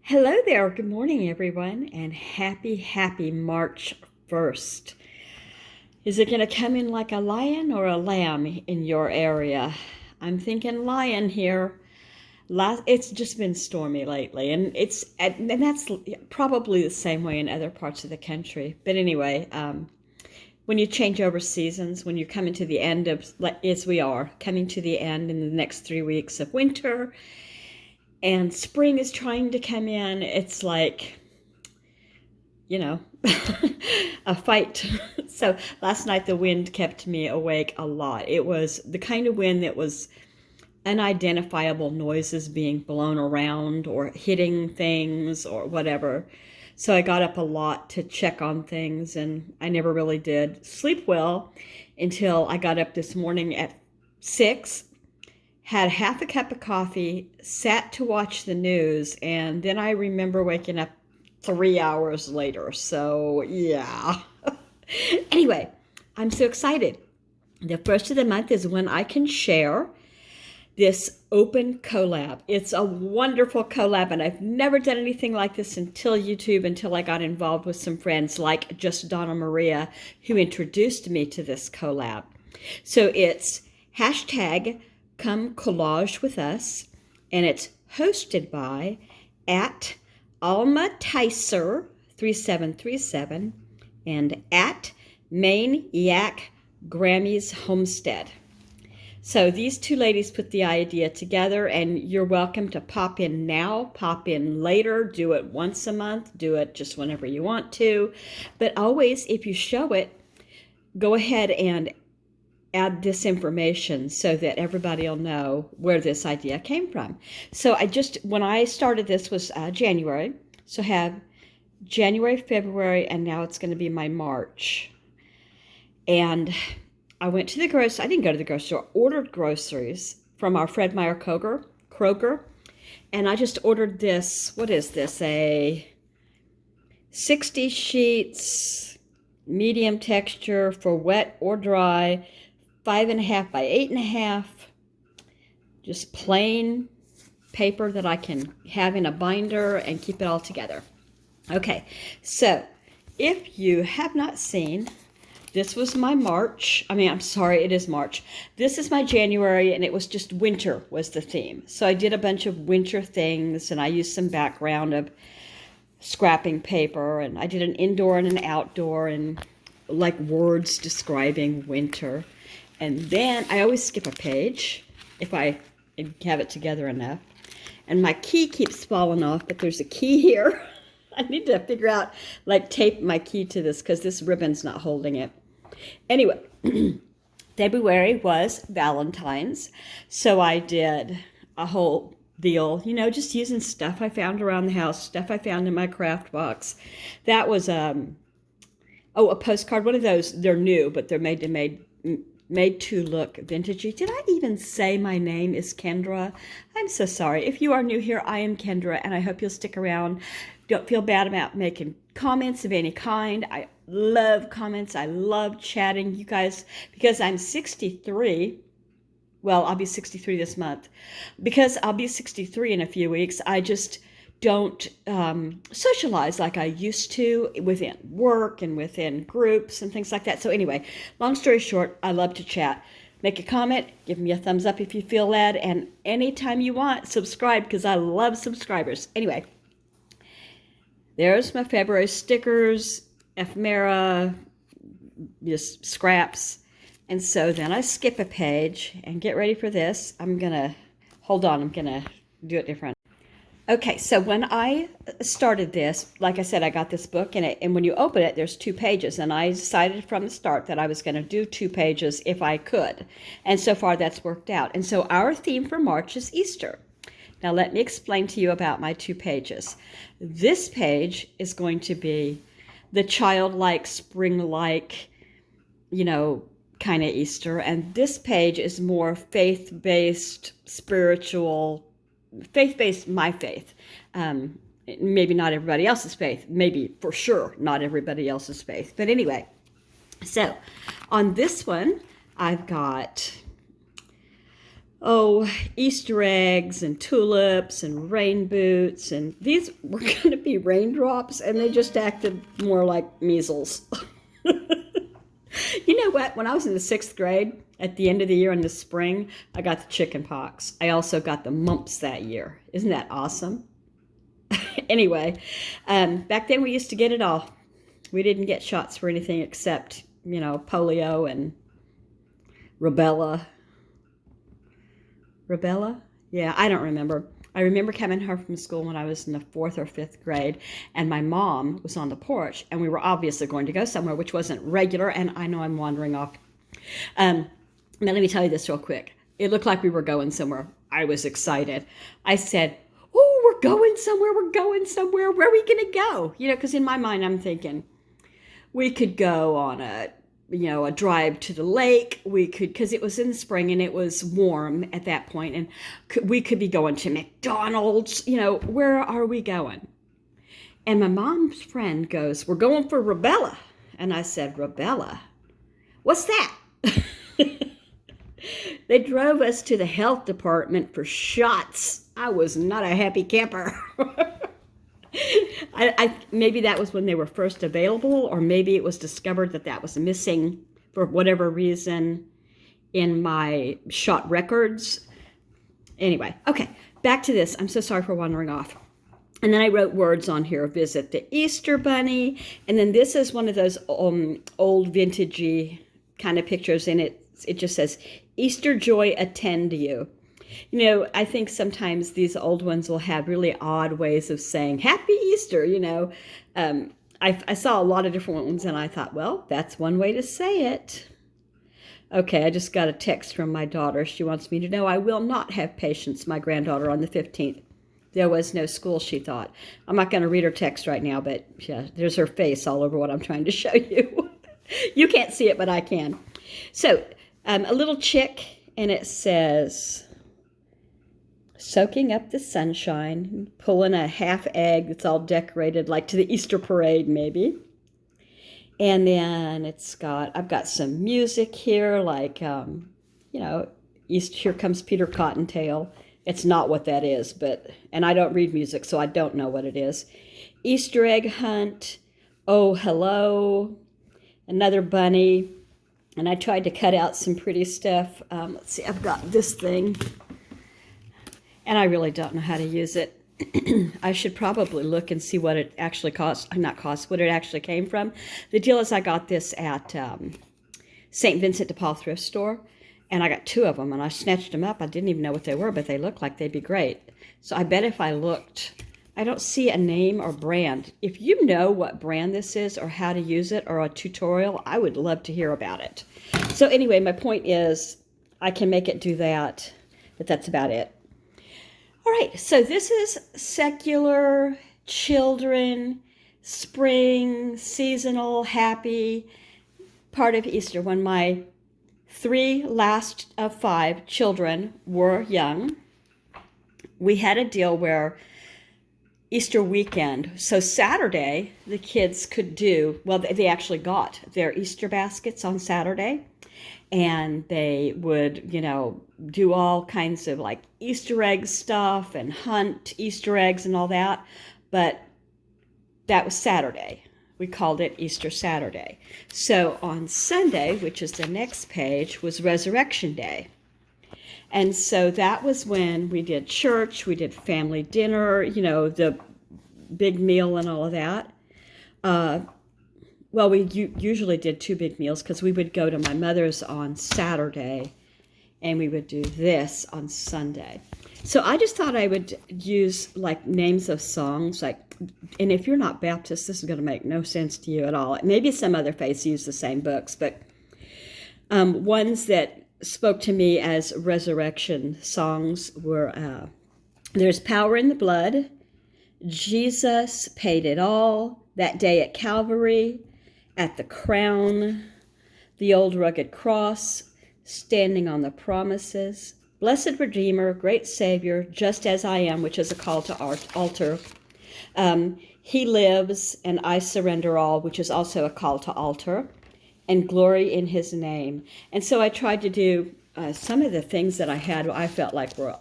Hello there. Good morning, everyone, and happy March 1st. Is it going to come in like a lion or a lamb in your area? I'm thinking lion here. It's just been stormy lately, and that's probably the same way in other parts of the country. But anyway, when you change over seasons, when you're coming to the end of, as we are, coming to the end in the next 3 weeks of winter, and spring is trying to come in, it's like, you know, a fight. So last night the wind kept me awake a lot. It was the kind of wind that was unidentifiable noises being blown around or hitting things or whatever. So I got up a lot to check on things, and I never really did sleep well until I got up this morning at 6, had half a cup of coffee, sat to watch the news, and then I remember waking up 3 hours later. So yeah. Anyway, I'm so excited. The first of the month is when I can share this open collab. It's a wonderful collab, and I've never done anything like this until YouTube, until I got involved with some friends like Just Donna Maria, who introduced me to this collab. So it's hashtag Come Collage with Us, and it's hosted by at Alma Ticer 3737 and at Main Yak Grammys Homestead. So these two ladies put the idea together, and you're welcome to pop in now, pop in later, do it once a month, do it just whenever you want to. But always, if you show it, go ahead and add this information so that everybody will know where this idea came from. So when I started this was January. So I have January, February, and now it's going to be my March. And I went to the grocery. I didn't go to the grocery store. Ordered groceries from our Fred Meyer Kroger. And I just ordered this. What is this? A 60 sheets, medium texture for wet or dry, 5.5 by 8.5. Just plain paper that I can have in a binder and keep it all together. Okay, so if you have not seen, this was my March. I'm sorry, it is March. This is my January, and it was just winter was the theme. So I did a bunch of winter things, and I used some background of scrapping paper, and I did an indoor and an outdoor, and like words describing winter. And then I always skip a page if I have it together enough. And my key keeps falling off, but there's a key here. I need to figure out, tape my key to this because this ribbon's not holding it. Anyway, February was Valentine's. So I did a whole deal, just using stuff I found around the house, stuff I found in my craft box. That was, a postcard, one of those. They're new, but they're made to look vintagey. Did I even say my name is Kendra? I'm so sorry. If you are new here, I am Kendra, and I hope you'll stick around. Don't feel bad about making comments of any kind. I love comments. I love chatting. You guys, because I'm 63, well, I'll be 63 this month. Because I'll be 63 in a few weeks, I just don't socialize like I used to within work and within groups and things like that. So anyway, long story short, I love to chat. Make a comment, give me a thumbs up if you feel that, and anytime you want, subscribe because I love subscribers. Anyway, there's my February stickers, ephemera, just scraps. And so then I skip a page and get ready for this. I'm going to do it different. Okay, so when I started this, like I said, I got this book, and when you open it, there's 2 pages, and I decided from the start that I was going to do 2 pages if I could, and so far that's worked out. And so our theme for March is Easter. Now let me explain to you about my 2 pages. This page is going to be the childlike, spring-like, kind of Easter, and this page is more faith-based, spiritual, faith-based, my faith. Maybe not everybody else's faith. Maybe for sure not everybody else's faith. But anyway, so on this one, I've got oh, Easter eggs and tulips and rain boots, and these were going to be raindrops, and they just acted more like measles. You know what? When I was in the 6th grade, at the end of the year in the spring, I got the chicken pox. I also got the mumps that year. Isn't that awesome? Anyway, back then we used to get it all. We didn't get shots for anything except, polio and rubella. Rubella? Yeah, I don't remember. I remember coming home from school when I was in the 4th or 5th grade, and my mom was on the porch, and we were obviously going to go somewhere, which wasn't regular, and I know I'm wandering off. Now, let me tell you this real quick. It looked like we were going somewhere. I was excited. I said, oh, we're going somewhere. Where are we going to go? Because in my mind, I'm thinking we could go on a drive to the lake. We could, because it was in the spring and it was warm at that point, and we could be going to McDonald's. Where are we going? And my mom's friend goes, we're going for rubella. And I said, rubella? What's that? They drove us to the health department for shots. I was not a happy camper. Maybe that was when they were first available, or maybe it was discovered that was missing for whatever reason in my shot records. Anyway, okay, back to this. I'm so sorry for wandering off. And then I wrote words on here: visit the Easter Bunny. And then this is one of those old vintagey kind of pictures, and it just says, Easter joy attend you. I think sometimes these old ones will have really odd ways of saying Happy Easter, I saw a lot of different ones, and I thought, well, that's one way to say it. Okay, I just got a text from my daughter. She wants me to know I will not have patience, my granddaughter, on the 15th. There was no school, she thought. I'm not going to read her text right now, but yeah, there's her face all over what I'm trying to show you. You can't see it, but I can. So, a little chick, and it says, soaking up the sunshine, pulling a half egg that's all decorated, like to the Easter parade, maybe. And then I've got some music here, like, Here Comes Peter Cottontail. It's not what that is, and I don't read music, so I don't know what it is. Easter egg hunt. Oh, hello. Another bunny. And I tried to cut out some pretty stuff. Let's see, I've got this thing. And I really don't know how to use it. I should probably look and see what it actually what it actually came from. The deal is I got this at St. Vincent de Paul thrift store, and I got 2 of them, and I snatched them up. I didn't even know what they were, but they looked like they'd be great. So I bet if I looked, I don't see a name or brand. If you know what brand this is or how to use it or a tutorial, I would love to hear about it. So anyway, my point is I can make it do that, but that's about it. All right, so this is secular, children, spring, seasonal, happy, part of Easter. When my 3 last of 5 children were young, we had a deal where Easter weekend, so Saturday, the kids could they actually got their Easter baskets on Saturday, and they would, do all kinds of like Easter egg stuff and hunt Easter eggs and all that, but that was Saturday. We called it Easter Saturday. So on Sunday, which is the next page, was Resurrection Day. And so that was when we did church, we did family dinner, the big meal and all of that. Well, we usually did 2 big meals because we would go to my mother's on Saturday and we would do this on Sunday. So I just thought I would use like names of songs, and if you're not Baptist, this is going to make no sense to you at all. Maybe some other faiths use the same books, but ones that spoke to me as resurrection songs were There's Power in the Blood, Jesus Paid It All, That Day at Calvary, At the Crown, The Old Rugged Cross, Standing on the Promises, Blessed Redeemer, Great Savior, Just As I Am, which is a call to altar, He Lives and I Surrender All, which is also a call to altar, and Glory in His Name. And so I tried to do some of the things that I had, I felt like were,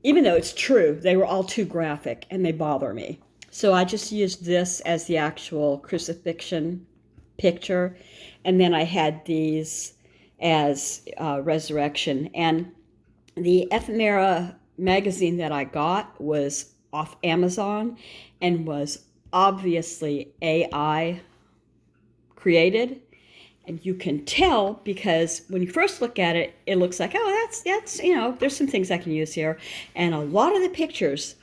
even though it's true, they were all too graphic and they bother me. So I just used this as the actual crucifixion picture. And then I had these as resurrection. And the ephemera magazine that I got was off Amazon and was obviously AI created. And you can tell because when you first look at it, it looks like, oh, that's there's some things I can use here. And a lot of the pictures,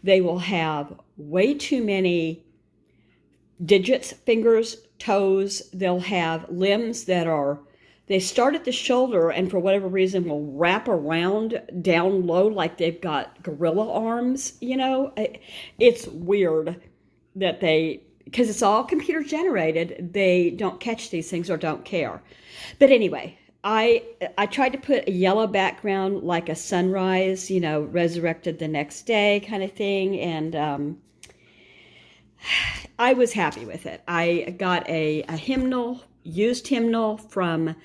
they will have way too many digits, fingers, toes. They'll have limbs that they start at the shoulder and for whatever reason will wrap around down low like they've got gorilla arms, It's weird that because it's all computer generated, they don't catch these things or don't care. But anyway, I tried to put a yellow background like a sunrise, resurrected the next day kind of thing. And I was happy with it. I got a used hymnal from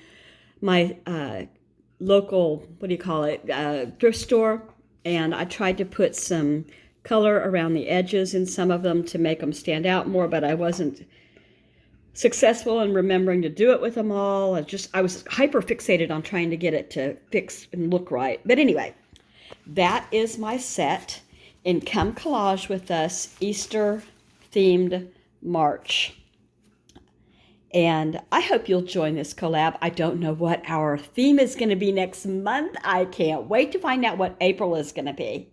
my local, thrift store. And I tried to put some color around the edges in some of them to make them stand out more, but I wasn't successful in remembering to do it with them all. I was hyper fixated on trying to get it to fix and look right. But anyway, that is my set in Come Collage with Us Easter themed March. And I hope you'll join this collab. I don't know what our theme is going to be next month. I can't wait to find out what April is going to be.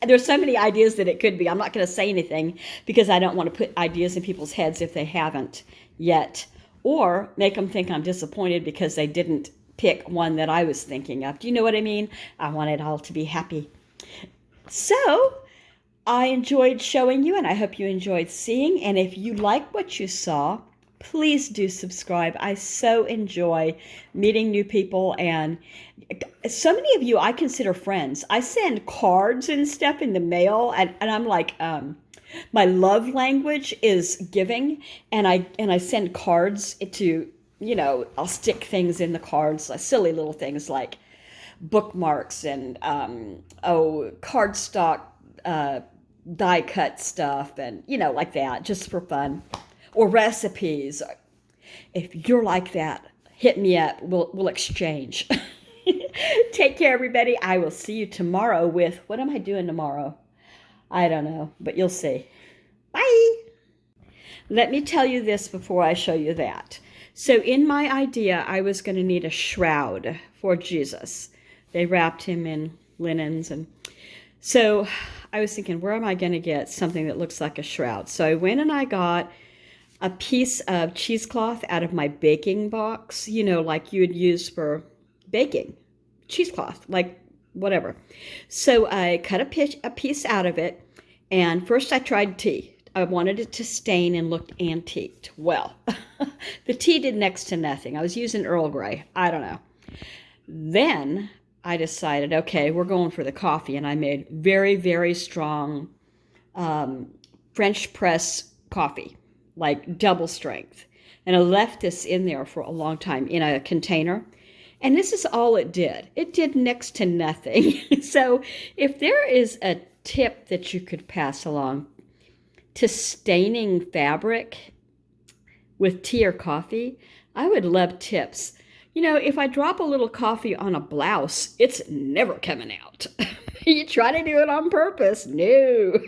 There's so many ideas that it could be. I'm not going to say anything because I don't want to put ideas in people's heads if they haven't yet, or make them think I'm disappointed because they didn't pick one that I was thinking of. Do you know what I mean? I want it all to be happy. So I enjoyed showing you, and I hope you enjoyed seeing. And if you like what you saw, please do subscribe. I so enjoy meeting new people, and so many of you I consider friends. I send cards and stuff in the mail, and I'm like, my love language is giving, and I send cards to, I'll stick things in the cards, like silly little things like bookmarks and cardstock die cut stuff, and like that, just for fun. Or recipes. If you're like that, hit me up. We'll exchange. Take care, everybody. I will see you tomorrow with, what am I doing tomorrow? I don't know, but you'll see. Bye. Let me tell you this before I show you that. So in my idea, I was going to need a shroud for Jesus. They wrapped him in linens. And so I was thinking, where am I going to get something that looks like a shroud? So I went and I got a piece of cheesecloth out of my baking box, like you would use for baking, cheesecloth, like whatever. So I cut a piece out of it, and first I tried tea. I wanted it to stain and look antiqued. Well, the tea did next to nothing. I was using Earl Grey. I don't know. Then I decided, okay, we're going for the coffee, and I made very, very strong French press coffee, like double strength. And I left this in there for a long time in a container. And this is all it did. It did next to nothing. So if there is a tip that you could pass along to staining fabric with tea or coffee, I would love tips. If I drop a little coffee on a blouse, it's never coming out. You try to do it on purpose. No.